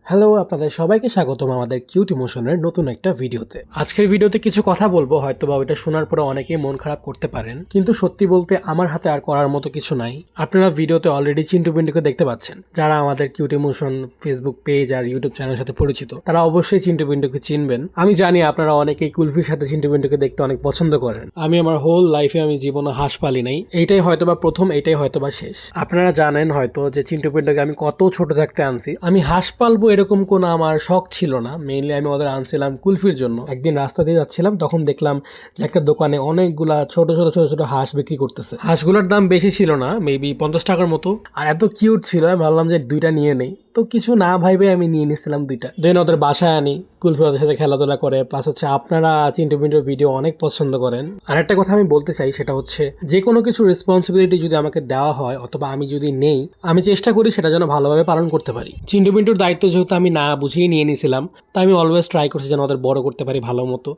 Hello, আপনাদের সবাইকে স্বাগতম আমাদের কিউট ইমোশনের নতুন একটা ভিডিওতে। আজকের ভিডিওতে কিছু কথা বলবো, হয়তো বা ওইটা শোনার পরে অনেকেই মন খারাপ করতে পারেন, কিন্তু সত্যি বলতে আমার হাতে আর করার মতো কিছু নাই। আপনারা ভিডিওতে অলরেডি চিন্টু পিন্টুকে দেখতে পাচ্ছেন। যারা আমাদের কিউট ইমোশন ফেসবুক পেজ আর ইউটিউব চ্যানেলের সাথে পরিচিত, তারা অবশ্যই চিন্টু পিন্টুকে চিনবেন। আমি জানি আপনারা অনেকেই কুলফির সাথে চিন্টু পিন্টুকে দেখতে অনেক পছন্দ করেন। আমি আমার হোল লাইফে আমি জীবনে হাঁস পালি নাই, এইটাই হয়তোবা প্রথম, এইটাই হয়তোবা শেষ। আপনারা জানেন হয়তো যে চিন্টু পিন্টুকে আমি কত ছোট থাকতে আনছি। আমি হাঁস পালবো এরকম কোনো আমার শখ ছিল না। মেইনলি আমি ওদের আনছিলাম কুলফির জন্য। একদিন রাস্তা দিয়ে যাচ্ছিলাম, তখন দেখলাম যে একটা দোকানে অনেকগুলা ছোট ছোট ছোট ছোট হাঁস বিক্রি করতেছে। হাঁসগুলোর দাম বেশি ছিল না, মেবি 50 টাকার মতো, আর এত কিউট ছিল। আমি ভাবলাম যে দুইটা নিয়ে নেই, তো কিছু না ভাইবে আমি নিয়ে নিছিলাম দুইটা। দেন ওদের বাসায় আনি, কুলফি ওদের সাথে খেলাধুলা করে। প্লাস হচ্ছে আপনারা চিন্টু পিন্টুর ভিডিও অনেক পছন্দ করেন। আর একটা কথা আমি বলতে চাই, সেটা হচ্ছে যে কোনো কিছু রেসপন্সিবিলিটি যদি আমাকে দেওয়া হয় অথবা আমি যদি নেই, আমি চেষ্টা করি সেটা যেন ভালোভাবে পালন করতে পারি। চিন্টু পিন্টুর দায়িত্ব যেহেতু আমি না বুঝেই নিয়ে নিয়েছিলাম, তাই আমি অলওয়েজ ট্রাই করছি যেন ওদের বড় করতে পারি ভালো মতো।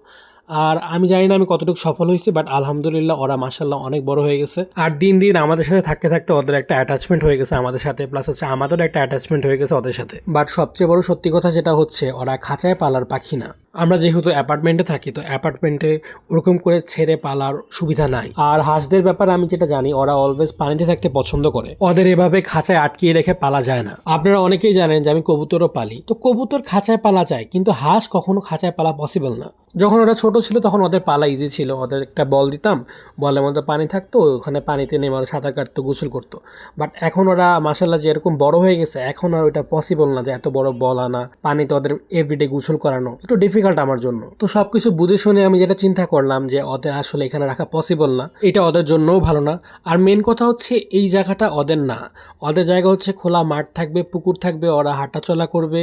আর আমি জানি না আমি কতটুকু সফল হয়েছি, বাট আলহামদুলিল্লাহ ওরা মাশাআল্লাহ অনেক বড় হয়ে গেছে। আর দিন দিন আমাদের সাথে থাকতে থাকতে ওদের একটা অ্যাটাচমেন্ট হয়ে গেছে আমাদের সাথে, প্লাস হচ্ছে আমাদেরও একটা অ্যাটাচমেন্ট হয়ে গেছে ওদের সাথে। বাট সবচেয়ে বড় সত্যি কথা যেটা হচ্ছে, ওরা খাঁচায় পালার পাখি না। আমরা যেহেতু অ্যাপার্টমেন্টে থাকি, তো অ্যাপার্টমেন্টে ওরকম করে ছেড়ে পালার সুবিধা নাই। আর হাঁসদের ব্যাপারে আমি যেটা জানি, ওরা অলওয়েজ পানিতে থাকতে পছন্দ করে। ওদের এভাবে খাঁচায় আটকিয়ে রেখে পালা যায় না। আপনারা অনেকেই জানেন যে আমি কবুতরও পালি, তো কবুতর খাঁচায় পালা যায়, কিন্তু হাঁস কখনো খাঁচায় পালা পসিবল না। যখন ওরা ছোট ছিল তখন ওদের পালা ইজি ছিল। ওদের একটা বল দিতাম, বলের মধ্যে পানি থাকতো, ওখানে পানিতে নেমে ওরা সাঁতার কাটতো, গোসল করতো। বাট এখন ওরা মাশাআল্লাহ যে এরকম বড় হয়ে গেছে, এখন আর ওইটা পসিবল না যে এত বড় বল আনা, পানিতে ওদের এভরিডে গোসল করানো একটু ডিফিকাল্ট আমার জন্য। তো সবকিছু বুঝে শুনে আমি যেটা চিন্তা করলাম যে ওদের আসলে এখানে রাখা পসিবল না, এটা ওদের জন্যও ভালো না। আর মেন কথা হচ্ছে এই জায়গাটা ওদের না। ওদের জায়গা হচ্ছে খোলা মাঠ থাকবে, পুকুর থাকবে, ওরা হাঁটাচলা করবে,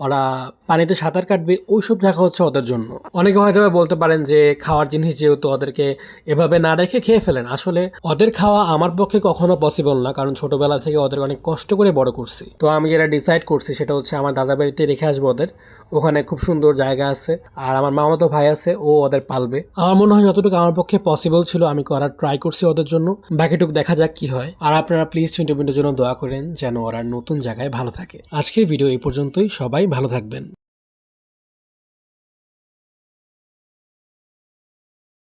ওরা পানিতে সাঁতার কাটবে, ওইসব জায়গা হচ্ছে ওদের জন্য। অনেকে হয়তো বলতে পারেন যে খাওয়ার জিনিস যেহেতু ওদেরকে এভাবে না রেখে খেয়ে ফেলেন। আসলে ওদের খাওয়া আমার পক্ষে কখনো পসিবল না, কারণ ছোটবেলা থেকে ওদের অনেক কষ্ট করে বড় করছি। তো আমি যেটা ডিসাইড করছি সেটা হচ্ছে আমার দাদা বাড়িতে রেখে আসবো ওদের। ওখানে খুব সুন্দর জায়গা আছে, আর আমার মামাতো ভাই আছে, ও ওদের পালবে। আমার মনে হয় যতটুকু আমার পক্ষে পসিবল ছিল আমি করার ট্রাই করছি ওদের জন্য। বাকিটুকু দেখা যাক কি হয়। আর আপনারা প্লিজ চিন্টু পিন্টুর জন্য দোয়া করেন যেন ওরা নতুন জায়গায় ভালো থাকে। আজকের ভিডিও এই পর্যন্তই, সবাই ভালো থাকবেন।